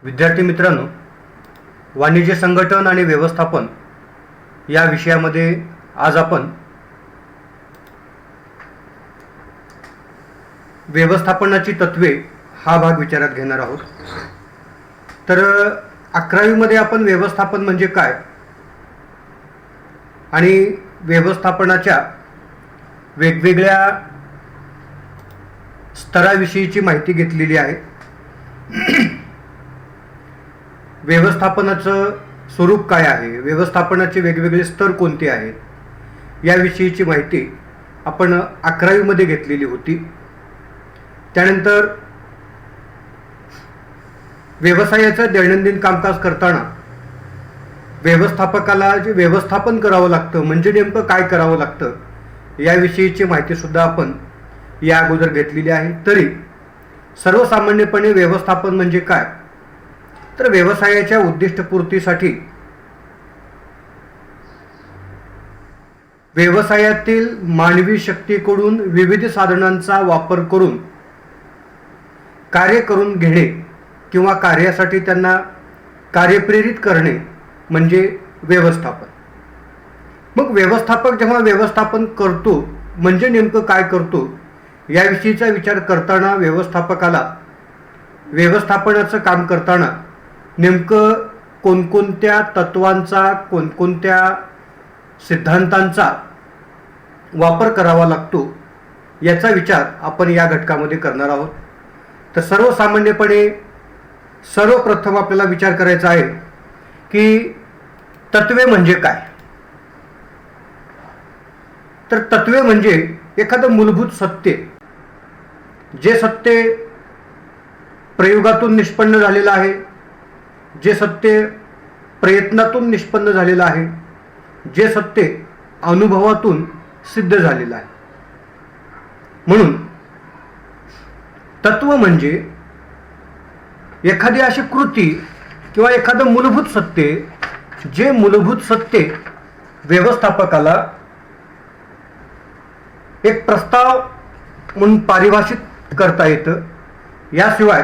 विद्यार्थी मित्रांनो, वाणिज्य संघटन आणि व्यवस्थापन या विषयामध्ये आज आपण व्यवस्थापनाची तत्वे हा भाग विचारात घेणार आहोत. तर 11वी मध्ये आपण व्यवस्थापन म्हणजे काय आणि व्यवस्थापनाच्या वेगवेगळ्या स्तराविषयीची माहिती घेतलेली आहे. व्यवस्थापनाचं स्वरूप काय आहे, व्यवस्थापनाचे वेगवेगळे स्तर कोणते आहेत याविषयीची माहिती आपण 11वी मध्ये घेतलेली होती. त्यानंतर व्यवसायाचं दैनंदिन कामकाज करताना व्यवस्थापकाला जे व्यवस्थापन करावं लागतं म्हणजे नेमकं काय करावं लागतं याविषयीची माहिती सुद्धा आपण या अगोदर घेतलेली आहे. तरी सर्वसामान्यपणे व्यवस्थापन म्हणजे काय, तर व्यवसायाच्या उद्दिष्टपूर्तीसाठी व्यवसायातील मानवी शक्तीकडून विविध साधनांचा वापर करून कार्य करून घेणे किंवा कार्यासाठी त्यांना कार्यप्रेरित करणे म्हणजे व्यवस्थापन. मग व्यवस्थापक जेव्हा व्यवस्थापन करतो म्हणजे नेमकं काय करतो याविषयीचा विचार करताना व्यवस्थापकाला व्यवस्थापनाचं काम करताना नेमकं कोणकोणत्या तत्वांचा कोणकोणत्या सिद्धांतांचा वापर करावा लागतो याचा विचार आपण या घटकामध्ये करणार आहोत. तर सर्वसामान्यपणे सर्वप्रथम आपल्याला विचार करायचा आहे की तत्वे म्हणजे काय. तर तत्वे म्हणजे एखादं मूलभूत सत्य, जे सत्य प्रयोगातून निष्पन्न झालेलं आहे, जे सत्य प्रयत्नातून निष्पन्न झालेलं आहे, जे सत्य अनुभवातून सिद्ध झालेलं आहे. म्हणून तत्व म्हणजे एखादी अशी कृती किंवा एखादं मूलभूत सत्य, जे मूलभूत सत्य व्यवस्थापकाला एक प्रस्ताव म्हणून परिभाषित करता येतं. याशिवाय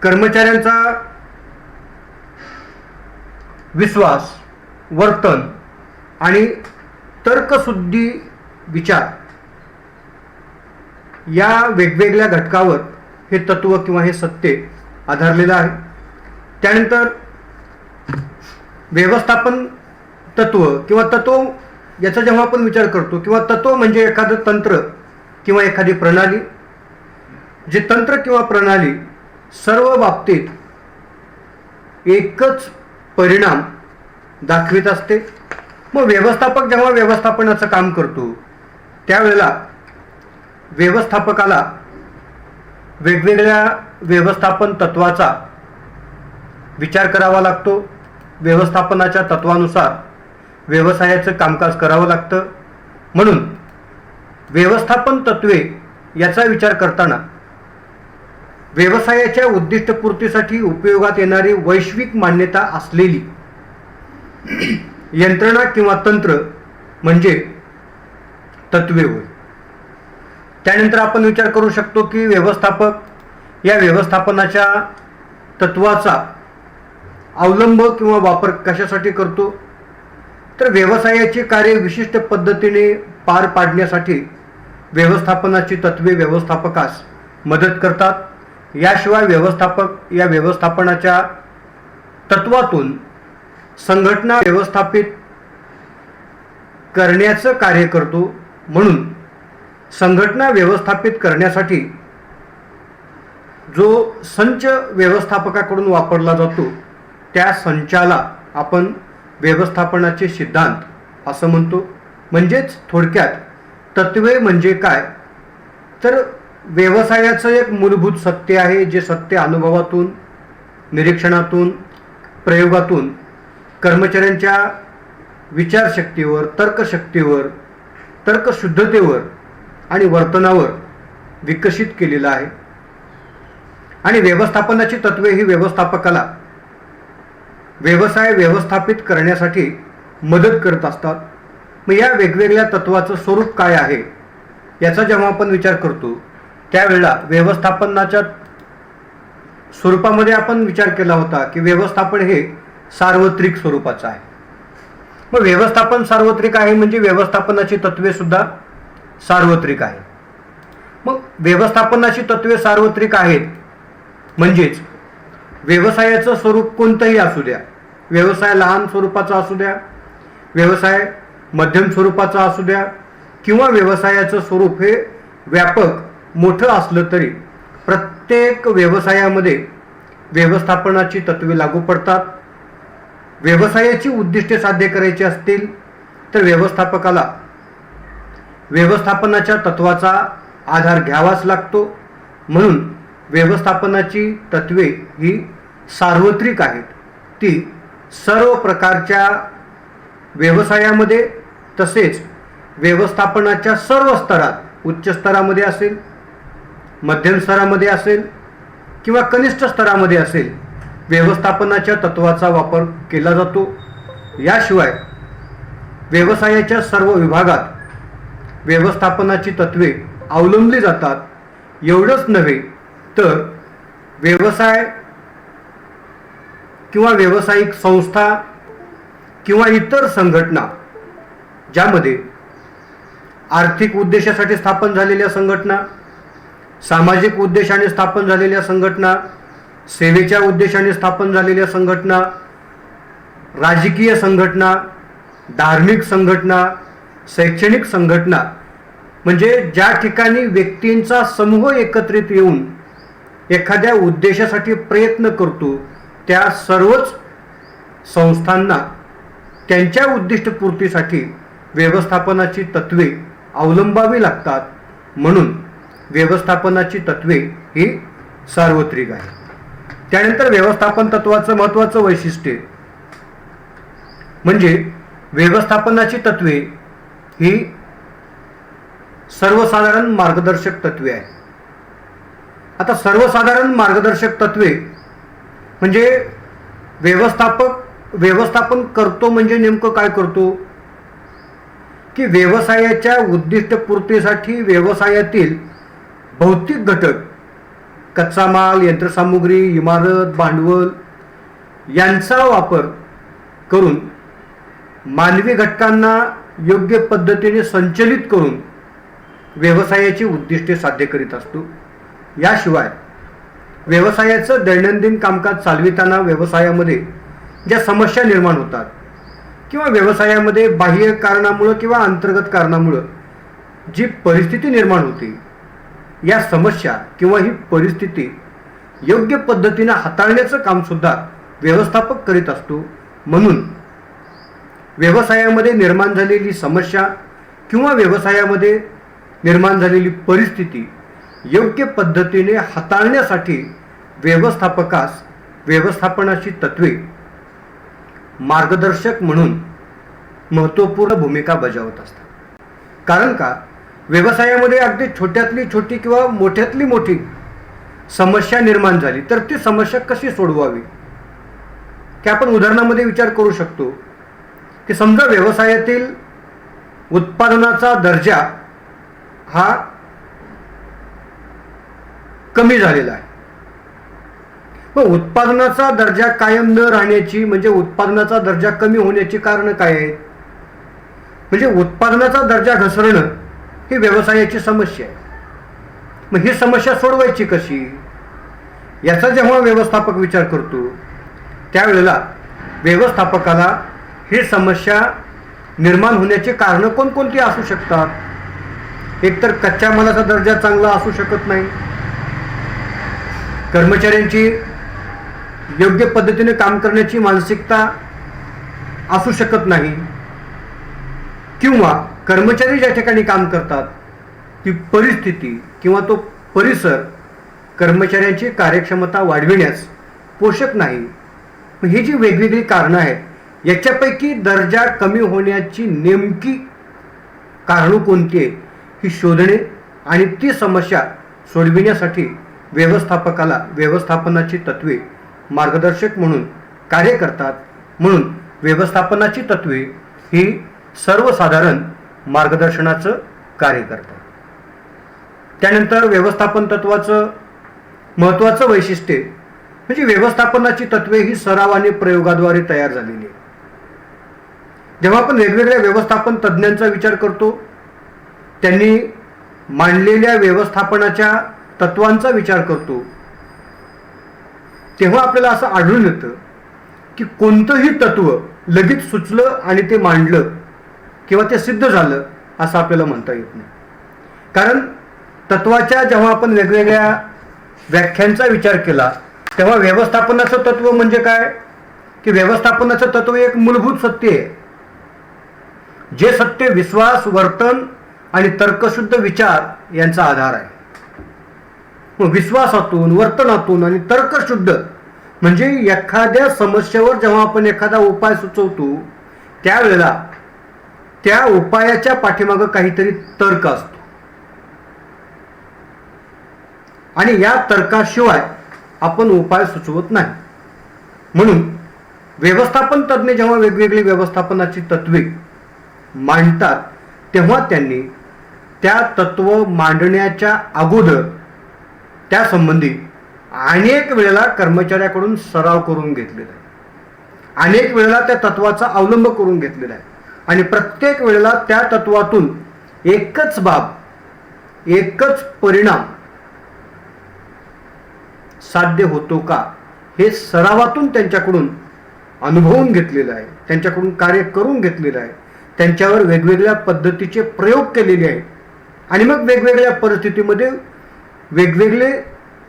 कर्मचाऱ्यांचा विश्वास, वर्तन आणि तर्कशुद्धी विचार या वेगवेगळ्या घटकावर हे तत्व किंवा हे सत्य आधारलेलं आहे. त्यानंतर व्यवस्थापन तत्व किंवा तत्व याचा जेव्हा आपण विचार करतो किंवा तत्व म्हणजे एखादं तंत्र किंवा एखादी प्रणाली, जे तंत्र किंवा प्रणाली सर्व बाबतीत एकच परिणाम दाखवित असते. मग व्यवस्थापक जेव्हा व्यवस्थापनाचं काम करतो त्यावेळेला व्यवस्थापकाला वेगवेगळ्या व्यवस्थापन तत्वाचा विचार करावा लागतो. व्यवस्थापनाच्या तत्वानुसार व्यवसायाचं कामकाज करावं लागतं. म्हणून व्यवस्थापन तत्वे याचा विचार करताना व्यवसायाच्या उद्दिष्टपूर्तीसाठी उपयोगात येणारी वैश्विक मान्यता असलेली यंत्रणा किंवा तंत्र म्हणजे तत्वे होय. त्यानंतर आपण विचार करू शकतो की व्यवस्थापक या व्यवस्थापनाच्या तत्वाचा अवलंब किंवा वापर कशासाठी करतो, तर व्यवसायाचे कार्य विशिष्ट पद्धतीने पार पाडण्यासाठी व्यवस्थापनाची तत्वे व्यवस्थापकास मदत करतात. याशिवाय व्यवस्थापक या व्यवस्थापनाच्या तत्वातून संघटना व्यवस्थापित करण्याचं कार्य करतो. म्हणून संघटना व्यवस्थापित करण्यासाठी जो संच व्यवस्थापकाकडून वापरला जातो त्या संचाला आपण व्यवस्थापनाचे सिद्धांत असं म्हणतो. म्हणजेच थोडक्यात तत्वे म्हणजे काय, तर व्यवसायाचं एक मूलभूत सत्य आहे, जे सत्य अनुभवातून, निरीक्षणातून, प्रयोगातून कर्मचाऱ्यांच्या विचारशक्तीवर, तर्कशक्तीवर, तर्कशुद्धतेवर आणि वर्तनावर विकसित केलेलं आहे. आणि व्यवस्थापनाची तत्वे ही व्यवस्थापकाला व्यवसाय व्यवस्थापित करण्यासाठी मदत करत असतात. मग या वेगवेगळ्या तत्वाचं स्वरूप काय आहे याचा जेव्हा आपण विचार करतो त्यावेळेला व्यवस्थापनाच्या स्वरूपामध्ये आपण विचार केला होता की व्यवस्थापन हे सार्वत्रिक स्वरूपाचं आहे. मग व्यवस्थापन सार्वत्रिक आहे म्हणजे व्यवस्थापनाची तत्वे सुद्धा सार्वत्रिक आहेत. मग व्यवस्थापनाची तत्वे सार्वत्रिक आहेत म्हणजेच व्यवसायाचं स्वरूप कोणतंही असू द्या, व्यवसाय लहान स्वरूपाचा असू द्या, व्यवसाय मध्यम स्वरूपाचा असू द्या किंवा व्यवसायाचं स्वरूप हे व्यापक मोठं असलं तरी प्रत्येक व्यवसायामध्ये व्यवस्थापनाची तत्वे लागू पडतात. व्यवसायाची उद्दिष्टे साध्य करायची असतील तर व्यवस्थापकाला व्यवस्थापनाच्या तत्वाचा आधार घ्यावाच लागतो. म्हणून व्यवस्थापनाची तत्वे ही सार्वत्रिक आहेत. ती सर्व प्रकारच्या व्यवसायामध्ये तसेच व्यवस्थापनाच्या सर्व स्तरात, उच्च स्तरामध्ये असेल, मध्यम स्तरामध्ये असेल किंवा कनिष्ठ स्तरामध्ये असेल, व्यवस्थापनाच्या तत्वाचा वापर केला जातो. याशिवाय व्यवसायाच्या सर्व विभागात व्यवस्थापनाची तत्वे अवलंबली जातात. एवढंच नव्हे तर व्यवसाय किंवा व्यावसायिक संस्था किंवा इतर संघटना ज्यामध्ये आर्थिक उद्देशासाठी स्थापन झालेल्या संघटना, सामाजिक उद्देशाने स्थापन झालेल्या संघटना, सेवेच्या उद्देशाने स्थापन झालेल्या संघटना, राजकीय संघटना, धार्मिक संघटना, शैक्षणिक संघटना, म्हणजे ज्या ठिकाणी व्यक्तींचा समूह एकत्रित येऊन एखाद्या उद्देशासाठी प्रयत्न करतो त्या सर्वच संस्थांना त्यांच्या उद्दिष्टपूर्तीसाठी व्यवस्थापनाची तत्वे अवलंबावी लागतात. म्हणून व्यवस्थापनाची तत्वे ही सार्वत्रिक आहे. त्यानंतर व्यवस्थापन तत्वाचं महत्त्वाचं वैशिष्ट्य म्हणजे व्यवस्थापनाची तत्वे ही सर्वसाधारण मार्गदर्शक तत्वे आहे. आता सर्वसाधारण मार्गदर्शक तत्वे म्हणजे व्यवस्थापन करतो म्हणजे नेमकं काय करतो की व्यवसायाच्या उद्दिष्टपूर्तीसाठी व्यवसायातील भौतिक घटक, कच्चा माल, यंत्रसामुग्री, इमारत, भांडवल यांचा वापर करून मानवी घटकांना योग्य पद्धतीने संचलित करून व्यवसायाची उद्दिष्टे साध्य करीत असतो. याशिवाय व्यवसायाचं दैनंदिन कामकाज चालविताना व्यवसायामध्ये ज्या समस्या निर्माण होतात किंवा व्यवसायामध्ये बाह्य कारणामुळं किंवा अंतर्गत कारणामुळं जी परिस्थिती निर्माण होते, या समस्या किंवा ही परिस्थिती योग्य पद्धतीने हाताळण्याचं काम सुद्धा व्यवस्थापक करीत असतो. म्हणून व्यवसायामध्ये निर्माण झालेली समस्या किंवा व्यवसायामध्ये निर्माण झालेली परिस्थिती योग्य पद्धतीने हाताळण्यासाठी व्यवस्थापकास व्यवस्थापनाची तत्वे मार्गदर्शक म्हणून महत्त्वपूर्ण भूमिका बजावत असतात. कारण का, व्यवसायामध्ये अगदी छोट्यातली छोटी किंवा मोठ्यातली मोठी समस्या निर्माण झाली तर ती समस्या कशी सोडवावी, की आपण उदाहरणामध्ये विचार करू शकतो की समजा व्यवसायातील उत्पादनाचा दर्जा हा कमी झालेला आहे. मग उत्पादनाचा दर्जा कायम न राहण्याची म्हणजे उत्पादनाचा दर्जा कमी होण्याची कारण काय आहेत? म्हणजे उत्पादनाचा दर्जा घसरणं ही व्यवसायाची समस्या आहे. मग ही समस्या सोडवायची कशी, याचा जेव्हा व्यवस्थापक विचार करतो त्यावेळेला व्यवस्थापकाला ही समस्या निर्माण होण्याची कारणं कोणकोणती असू शकतात. एकतर कच्च्या मालाचा दर्जा चांगला असू शकत नाही, कर्मचाऱ्यांची योग्य पद्धतीने काम करण्याची मानसिकता असू शकत नाही, किंवा कर्मचारी ज्या ठिकाणी काम करतात ती परिस्थिती किंवा तो परिसर कर्मचाऱ्यांची कार्यक्षमता वाढविण्यास पोषक नाही. ही जी वेगवेगळी कारणं आहेत याच्यापैकी दर्जा कमी होण्याची नेमकी कारणं कोणती आहे ही शोधणे आणि ती समस्या सोडविण्यासाठी व्यवस्थापकाला व्यवस्थापनाची तत्वे मार्गदर्शक म्हणून कार्य करतात. म्हणून व्यवस्थापनाची तत्वे ही सर्वसाधारण मार्गदर्शनाचं कार्य करतात. त्यानंतर व्यवस्थापन तत्वाचं महत्त्वाचं वैशिष्ट्य म्हणजे व्यवस्थापनाची तत्वे ही सराव आणि प्रयोगाद्वारे तयार झालेली आहे. जेव्हा आपण वेगवेगळ्या व्यवस्थापन तज्ज्ञांचा विचार करतो, त्यांनी मांडलेल्या व्यवस्थापनाच्या तत्वांचा विचार करतो, तेव्हा आपल्याला असं आढळून येतं की कोणतंही तत्व लगेच सुचलं आणि ते मांडलं किंवा ते सिद्ध झालं असं आपल्याला म्हणता येत नाही. कारण तत्वाच्या जेव्हा आपण वेगवेगळ्या व्याख्यांचा विचार केला तेव्हा व्यवस्थापनाचं तत्व म्हणजे काय की व्यवस्थापनाचं तत्व एक मूलभूत सत्य आहे, जे सत्य विश्वास, वर्तन आणि तर्कशुद्ध विचार यांचा आधार आहे. विश्वासातून, वर्तनातून आणि तर्कशुद्ध म्हणजे एखाद्या समस्येवर जेव्हा आपण एखादा उपाय सुचवतो त्यावेळेला त्या उपायाच्या पाठीमागं काहीतरी तर्क असतो आणि या तर्काशिवाय आपण उपाय सुचवत नाही. म्हणून व्यवस्थापन तज्ज्ञ जेव्हा वेगवेगळी व्यवस्थापनाची तत्वे मांडतात तेव्हा त्यांनी त्या तत्व मांडण्याच्या अगोदर त्यासंबंधी अनेक वेळेला कर्मचाऱ्याकडून सराव करून घेतलेला आहे, अनेक वेळेला त्या तत्वाचा अवलंब करून घेतलेला आहे आणि प्रत्येक वेळेला त्या तत्वातून एकच बाब, एकच परिणाम साध्य होतो का हे सरावातून त्यांच्याकडून अनुभवून घेतलेलं आहे, त्यांच्याकडून कार्य करून घेतलेलं आहे, त्यांच्यावर वेगवेगळ्या पद्धतीचे प्रयोग केलेले आहेत आणि मग वेगवेगळ्या परिस्थितीमध्ये वेगवेगळे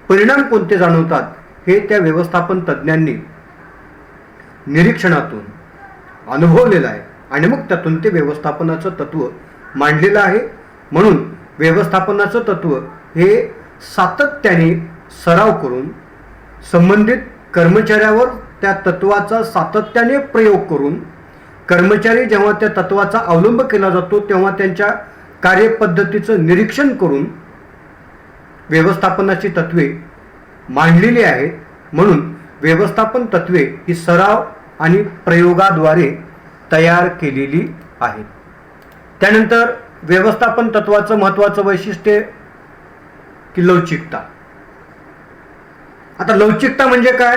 परिणाम कोणते जाणवतात हे त्या व्यवस्थापन तज्ज्ञांनी निरीक्षणातून अनुभवलेलं आहे आणि मग त्यातून ते व्यवस्थापनाचं तत्व मांडलेलं आहे. म्हणून व्यवस्थापनाचं तत्व हे सातत्याने सराव करून संबंधित कर्मचाऱ्यावर त्या तत्वाचा सातत्याने प्रयोग करून कर्मचारी जेव्हा त्या तत्वाचा अवलंब केला जातो तेव्हा त्यांच्या कार्यपद्धतीचं निरीक्षण करून व्यवस्थापनाची तत्वे मांडलेली आहेत. म्हणून व्यवस्थापन तत्वे ही सराव आणि प्रयोगाद्वारे तयार केलेली आहेत. त्यानंतर व्यवस्थापन तत्वाचं महत्त्वाचं वैशिष्ट्य की लवचिकता. आता लवचिकता म्हणजे काय?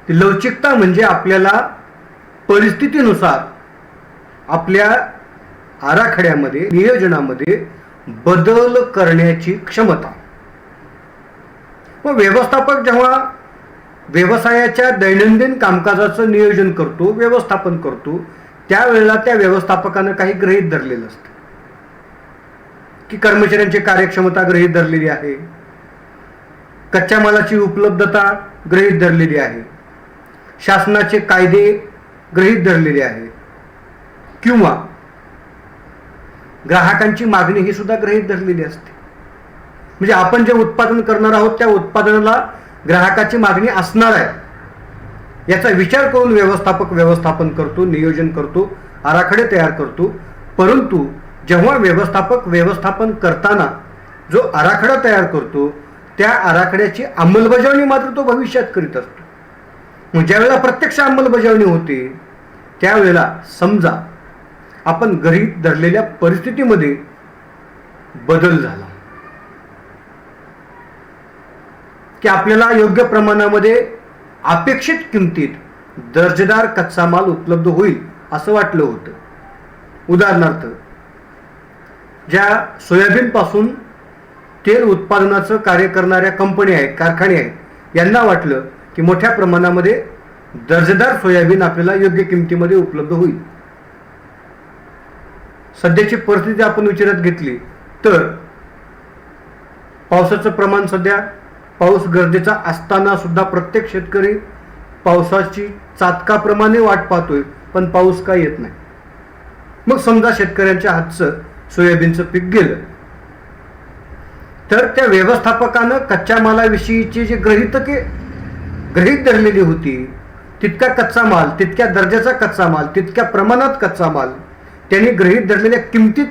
लवचिकता म्हणजे आपल्याला परिस्थितीनुसार आपल्या आराखड्यामध्ये, नियोजनामध्ये बदल करण्याची क्षमता. मग व्यवस्थापक जेव्हा व्यवसायाच्या दैनंदिन कामकाजाचं नियोजन करतो, व्यवस्थापन करतो, त्यावेळेला त्या व्यवस्थापकानं काही गृहीत धरलेलं असतं की कर्मचाऱ्यांची कार्यक्षमता गृहीत धरलेली आहे, कच्च्या मालाची उपलब्धता गृहीत धरलेली आहे, शासनाचे कायदे गृहीत धरलेले आहे किंवा ग्राहकांची मागणी ही सुद्धा गृहीत धरलेली असते. म्हणजे आपण जे उत्पादन करणार आहोत त्या उत्पादनाला ग्राहकाची मागणी असणार आहे याचा विचार करून व्यवस्थापक व्यवस्थापन करतो, नियोजन करतो, आराखडे तयार करतो. परंतु जेव्हा व्यवस्थापक व्यवस्थापन करताना जो आराखडा तयार करतो त्या आराखड्याची अंमलबजावणी मात्र तो भविष्यात करीत असतो. मग ज्यावेळेला प्रत्यक्ष अंमलबजावणी होते त्यावेळेला समजा आपण गृहीत धरलेल्या परिस्थितीमध्ये बदल झाला की आपल्याला योग्य प्रमाणामध्ये अपेक्षित किमतीत दर्जेदार कच्चा माल उपलब्ध होईल असं वाटलं होतं. उदाहरणार्थ, ज्या सोयाबीन पासून तेल उत्पादनाचं कार्य करणाऱ्या कंपन्या आहेत, कारखाने आहेत, यांना वाटलं की मोठ्या प्रमाणामध्ये दर्जेदार सोयाबीन आपल्याला योग्य किमतीमध्ये उपलब्ध होईल. सध्याची परिस्थिती आपण विचारात घेतली तर पावसाचं प्रमाण, सध्या पाऊस गरजेचा असताना सुद्धा प्रत्येक शेतकरी पावसाची चातकाप्रमाणे वाट पाहतोय, पण पाऊस काय येत नाही. मग समजा शेतकऱ्यांच्या हातचं सोयाबीनचं पीक गेलं तर त्या व्यवस्थापकानं कच्च्या मालाविषयीची जी गृहीत धरलेली होती तितका कच्चा माल, तितक्या दर्जाचा कच्चा माल, तितक्या प्रमाणात कच्चा माल, त्यांनी गृहीत धरलेल्या किमतीत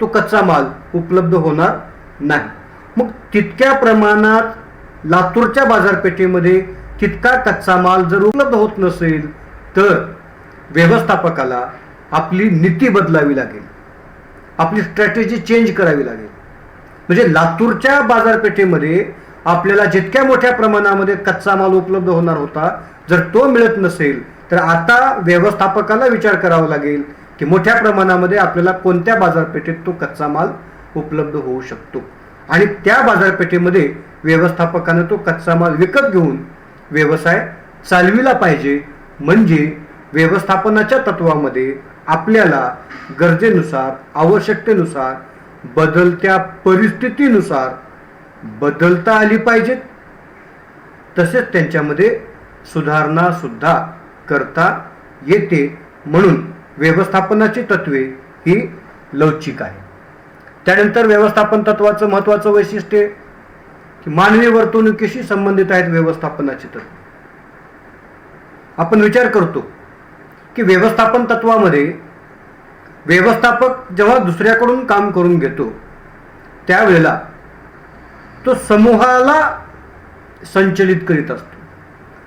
तो कच्चा माल उपलब्ध होणार नाही. मग तितक्या प्रमाणात लातूरच्या बाजारपेठेमध्ये तितका कच्चा माल जर उपलब्ध होत नसेल तर व्यवस्थापकाला आपली नीती बदलावी लागेल, आपली स्ट्रॅटेजी चेंज करावी लागेल. म्हणजे लातूरच्या बाजारपेठेमध्ये आपल्याला जितक्या मोठ्या प्रमाणामध्ये कच्चा माल उपलब्ध होणार होता, जर तो मिळत नसेल तर आता व्यवस्थापकाला विचार करावा लागेल की मोठ्या प्रमाणामध्ये आपल्याला कोणत्या बाजारपेठेत तो कच्चा माल उपलब्ध होऊ शकतो, आणि त्या बाजारपेठेमध्ये व्यवस्थापकाने तो कच्चा माल विकत घेऊन व्यवसाय चालविला पाहिजे. म्हणजे व्यवस्थापनाच्या तत्वामध्ये आपल्याला गरजेनुसार, आवश्यकतेनुसार, बदलत्या परिस्थितीनुसार बदलता आली पाहिजेत, तसेच त्यांच्यामध्ये सुधारणा सुद्धा करता येते. म्हणून व्यवस्थापनाची तत्वे ही लवचिक आहे. त्यानंतर व्यवस्थापन तत्वाचं महत्त्वाचं वैशिष्ट्य की मानवी वर्तणुकीशी संबंधित आहेत व्यवस्थापनाची तत्वे. आपण विचार करतो की व्यवस्थापन तत्वामध्ये व्यवस्थापक जेव्हा दुसऱ्याकडून काम करून घेतो त्यावेळेला तो समूहाला संचलित करीत असतो,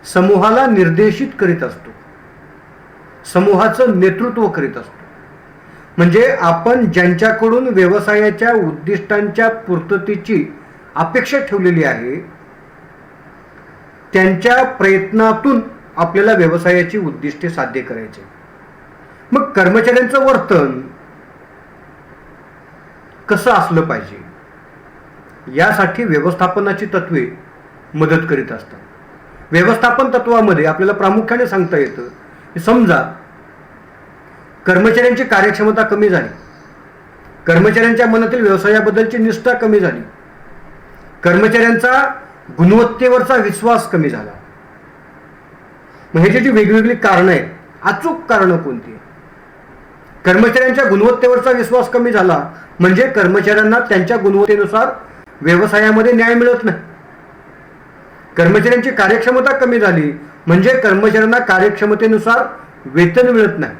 समूहाला निर्देशित करीत असतो, समूहाचं नेतृत्व करीत असतो. म्हणजे आपण ज्यांच्याकडून व्यवसायाच्या उद्दिष्टांच्या पूर्ततेची अपेक्षा ठेवलेली आहे त्यांच्या प्रयत्नातून आपल्याला व्यवसायाची उद्दिष्टे साध्य करायचे. मग कर्मचाऱ्यांचं वर्तन कसं असलं पाहिजे यासाठी व्यवस्थापनाची तत्वे मदत करीत असतात. व्यवस्थापन तत्वामध्ये आपल्याला प्रामुख्याने सांगता येतं की समजा कर्मचाऱ्यांची कार्यक्षमता कमी झाली, कर्मचाऱ्यांच्या मनातील व्यवसायाबद्दलची निष्ठा कमी झाली, कर्मचाऱ्यांचा गुणवत्तेवरचा विश्वास कमी झाला. मग ह्याची जी वेगवेगळी कारणं आहेत, अचूक कारणं कोणती? कर्मचाऱ्यांच्या गुणवत्तेवरचा विश्वास कमी झाला म्हणजे कर्मचाऱ्यांना त्यांच्या गुणवत्तेनुसार व्यवसायामध्ये न्याय मिळत नाही. कर्मचाऱ्यांची कार्यक्षमता कमी झाली म्हणजे कर्मचाऱ्यांना कार्यक्षमतेनुसार वेतन मिळत नाही.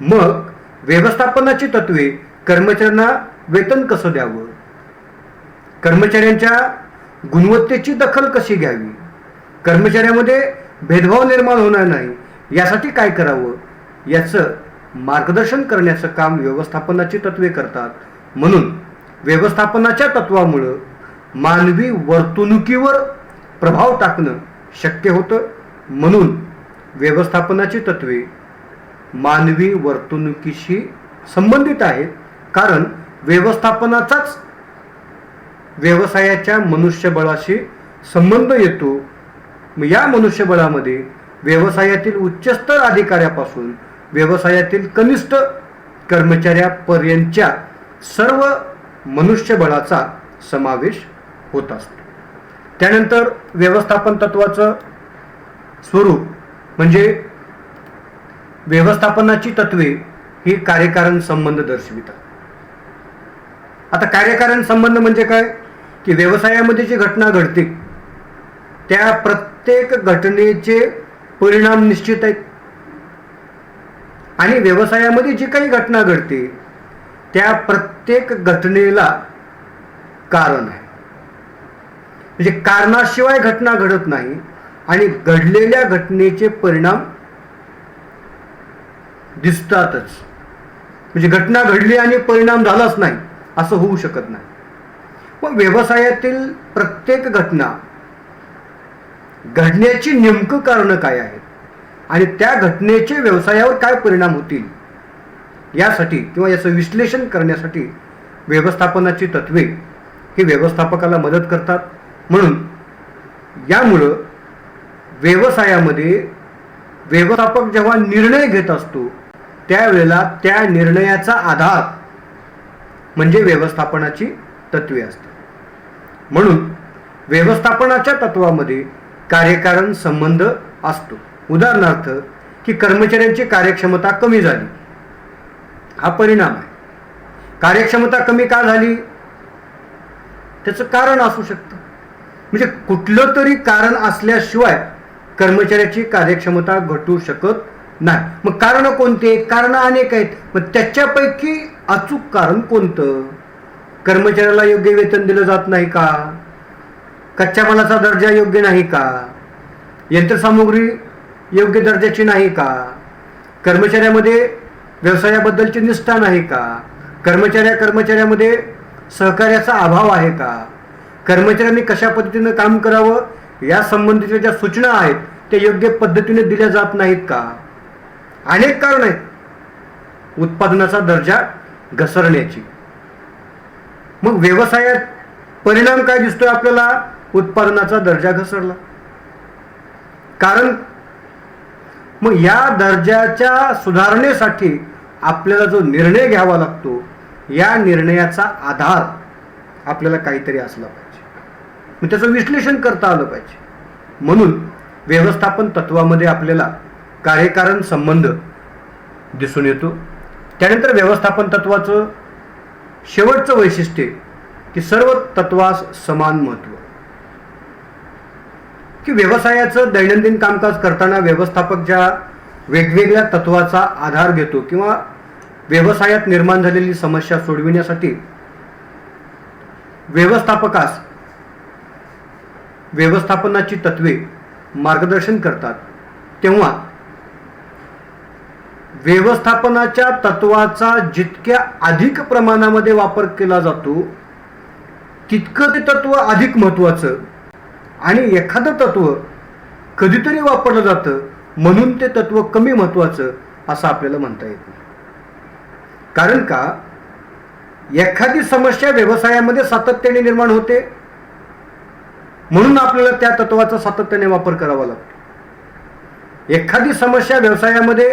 मग व्यवस्थापनाची तत्वे कर्मचाऱ्यांना वेतन कसं द्यावं, कर्मचाऱ्यांच्या गुणवत्तेची दखल कशी घ्यावी, कर्मचाऱ्यामध्ये भेदभाव निर्माण होणार नाही यासाठी काय करावं याचं मार्गदर्शन करण्याचं काम व्यवस्थापनाची तत्वे करतात. म्हणून व्यवस्थापनाच्या तत्वामुळं मानवी वर्तणुकीवर प्रभाव टाकणं शक्य होतं. म्हणून व्यवस्थापनाची तत्वे मानवी वर्तणुकीशी संबंधित आहेत, कारण व्यवस्थापनाचाच व्यवसायाच्या मनुष्यबळाशी संबंध येतो. या मनुष्यबळामध्ये व्यवसायातील उच्चस्तर अधिकाऱ्यापासून व्यवसायातील कनिष्ठ कर्मचाऱ्यापर्यंतच्या सर्व मनुष्यबळाचा समावेश होत असतो. त्यानंतर व्यवस्थापन तत्वाचं स्वरूप म्हणजे व्यवस्थापनाची तत्वे ही कार्यकारण संबंध दर्शवितात. आता कार्यकारण संबंध म्हणजे काय की व्यवसायामध्ये जी घटना घडते त्या प्रत्येक घटनेचे परिणाम निश्चित आहेत, आणि व्यवसायामध्ये जी काही घटना घडते त्या प्रत्येक घटनेला कारण आहे. म्हणजे कारणाशिवाय घटना घडत नाही आणि घडलेल्या घटनेचे परिणाम दिसतातच. म्हणजे घटना घडली आणि परिणाम झालाच नाही असं होऊ शकत नाही. मग व्यवसायातील प्रत्येक घटना घडण्याची नेमकं कारण काय आहेत आणि त्या घटनेचे व्यवसायावर काय परिणाम होतील यासाठी किंवा याचं विश्लेषण करण्यासाठी व्यवस्थापनाची तत्वे ही व्यवस्थापकाला मदत करतात. म्हणून यामुळं व्यवसायामध्ये व्यवस्थापक जेव्हा निर्णय घेत असतो त्यावेळेला त्या निर्णयाचा आधार म्हणजे व्यवस्थापनाची तत्वे असतात. म्हणून व्यवस्थापनाच्या तत्वामध्ये कार्यकारण संबंध असतो. उदाहरणार्थ की कर्मचाऱ्यांची कार्यक्षमता कमी झाली हा परिणाम आहे. कार्यक्षमता कमी का झाली त्याचं कारण असू शकतं. म्हणजे कुठलं तरी कारण असल्याशिवाय कर्मचाऱ्याची कार्यक्षमता घटू शकत नाही. मग कारण कोणते? कारण अनेक आहेत. मग त्याच्यापैकी अचूक कारण कोणतं? कर्मचाऱ्याला योग्य वेतन दिलं जात नाही का? कच्च्या मालाचा दर्जा योग्य नाही का? यंत्रसामुग्री योग्य दर्जाची नाही का? कर्मचाऱ्यामध्ये व्यवसायाबद्दलची निष्ठा नाही का? कर्मचाऱ्यामध्ये सहकार्याचा अभाव आहे का? कर्मचाऱ्यांनी कशा पद्धतीनं काम करावं या संबंधीच्या ज्या सूचना आहेत त्या योग्य पद्धतीने दिल्या जात नाहीत का? अनेक कारण आहेत उत्पादनाचा दर्जा घसरण्याची. मग व्यवसायात परिणाम काय दिसतोय आपल्याला? उत्पादनाचा दर्जा घसरला. कारण मग या दर्जाच्या सुधारणेसाठी आपल्याला जो निर्णय घ्यावा लागतो या निर्णयाचा आधार आपल्याला काहीतरी असला पाहिजे, मग त्याचं विश्लेषण करता आलं पाहिजे. म्हणून व्यवस्थापन तत्वामध्ये आपल्याला कार्यकारण संबंध दिसून येतो. त्यानंतर व्यवस्थापन तत्वाचं शेवटचं वैशिष्ट्य की सर्व तत्वास समान महत्त्व. की व्यवसायाचं दैनंदिन कामकाज करताना व्यवस्थापक ज्या वेगवेगळ्या तत्वाचा आधार घेतो किंवा व्यवसायात निर्माण झालेली समस्या सोडविण्यासाठी व्यवस्थापकास व्यवस्थापनाची तत्वे मार्गदर्शन करतात, तेव्हा व्यवस्थापनाच्या तत्वाचा जितक्या अधिक प्रमाणामध्ये वापर केला जातो तितकं ते तत्व अधिक महत्त्वाचं, आणि एखादं तत्व कधीतरी वापरलं जातं म्हणून ते तत्व कमी महत्त्वाचं असं आपल्याला म्हणता येत नाही. कारण का एखादी समस्या व्यवसायामध्ये सातत्याने निर्माण होते म्हणून आपल्याला त्या तत्वाचा सातत्याने वापर करावा लागतो. एखादी समस्या व्यवसायामध्ये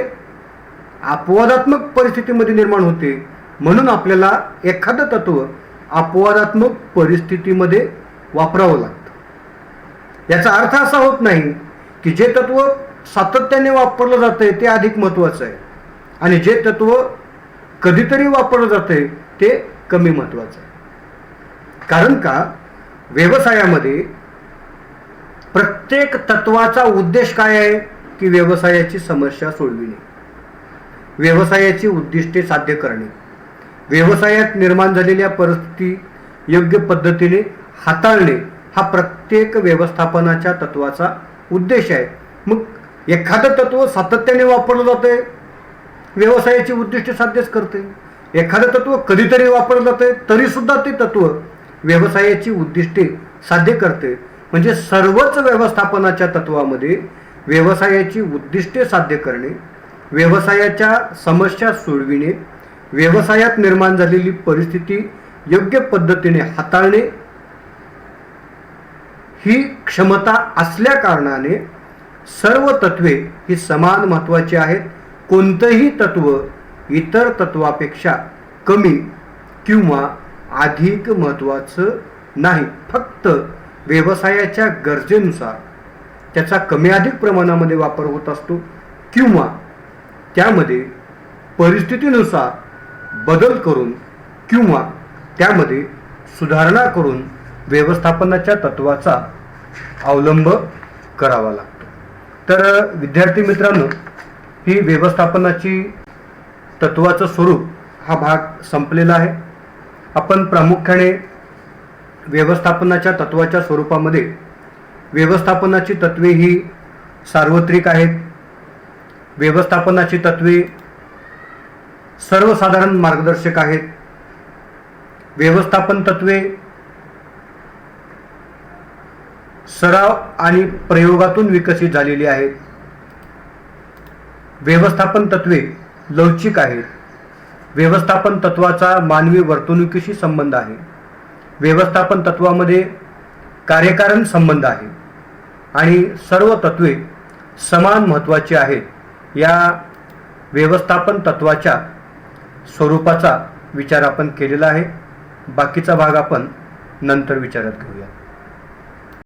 अपवादात्मक परिस्थितीमध्ये निर्माण होते म्हणून आपल्याला एखादं तत्व अपवादात्मक परिस्थितीमध्ये वापरावं लागतं. याचा अर्थ असा होत नाही की जे तत्व सातत्याने वापरलं जातंय ते अधिक महत्त्वाचं आहे आणि जे तत्व कधीतरी वापरलं जातंय ते कमी महत्त्वाचं आहे. कारण का व्यवसायामध्ये प्रत्येक तत्वाचा उद्देश काय आहे की व्यवसायाची समस्या सोडविणे, व्यवसायाची उद्दिष्टे साध्य करणे, व्यवसायात निर्माण झालेल्या परिस्थिती योग्य पद्धतीने हाताळणे हा प्रत्येक व्यवस्थापनाच्या तत्वाचा उद्देश आहे. मग एखादं तत्व सातत्याने वापरलं जातंय व्यवसायाची उद्दिष्टे साध्यच करते, एखादं तत्व कधीतरी वापरलं जातंय तरी सुद्धा ते तत्व व्यवसायाची उद्दिष्टे साध्य करते. म्हणजे सर्वच व्यवस्थापनाच्या तत्वामध्ये व्यवसायाची उद्दिष्टे साध्य करणे, व्यवसायाच्या समस्या सोडविणे, व्यवसायात निर्माण झालेली परिस्थिती योग्य पद्धतीने हाताळणे ही क्षमता असल्या कारणाने सर्व तत्वे ही समान महत्त्वाची आहेत. कोणतंही तत्व इतर तत्वापेक्षा कमी किंवा अधिक महत्त्वाचं नाही. फक्त व्यवसायाच्या गरजेनुसार त्याचा कमी अधिक प्रमाणामध्ये वापर होत असतो किंवा त्यामध्ये परिस्थितीनुसार बदल करून किंवा त्यामध्ये सुधारणा करून व्यवस्थापनाच्या तत्वाचा अवलंब करावा लागतो. तर विद्यार्थी मित्रांनो, ही व्यवस्थापनाची तत्वाचं स्वरूप हा भाग संपलेला आहे. आपण प्रामुख्याने व्यवस्थापनाच्या तत्वाच्या स्वरूपामध्ये व्यवस्थापनाची तत्वे ही सार्वत्रिक आहेत, व्यवस्थापनाची तत्वे सर्वसाधारण मार्गदर्शक आहेत, व्यवस्थापन तत्वे सराव आणि प्रयोगातून विकसित झालेली आहेत, व्यवस्थापन तत्वे लवचिक आहेत, व्यवस्थापन तत्वाचा मानवी वर्तणुकीशी संबंध आहे, व्यवस्थापन तत्वामध्ये कार्यकारण संबंध आहे आणि सर्व तत्वे समान महत्त्वाची आहेत. या व्यवस्थापन तत्वाच्या स्वरूपाचा विचार आपण केलेला आहे. बाकीचा भाग आपण नंतर विचारात घेऊया.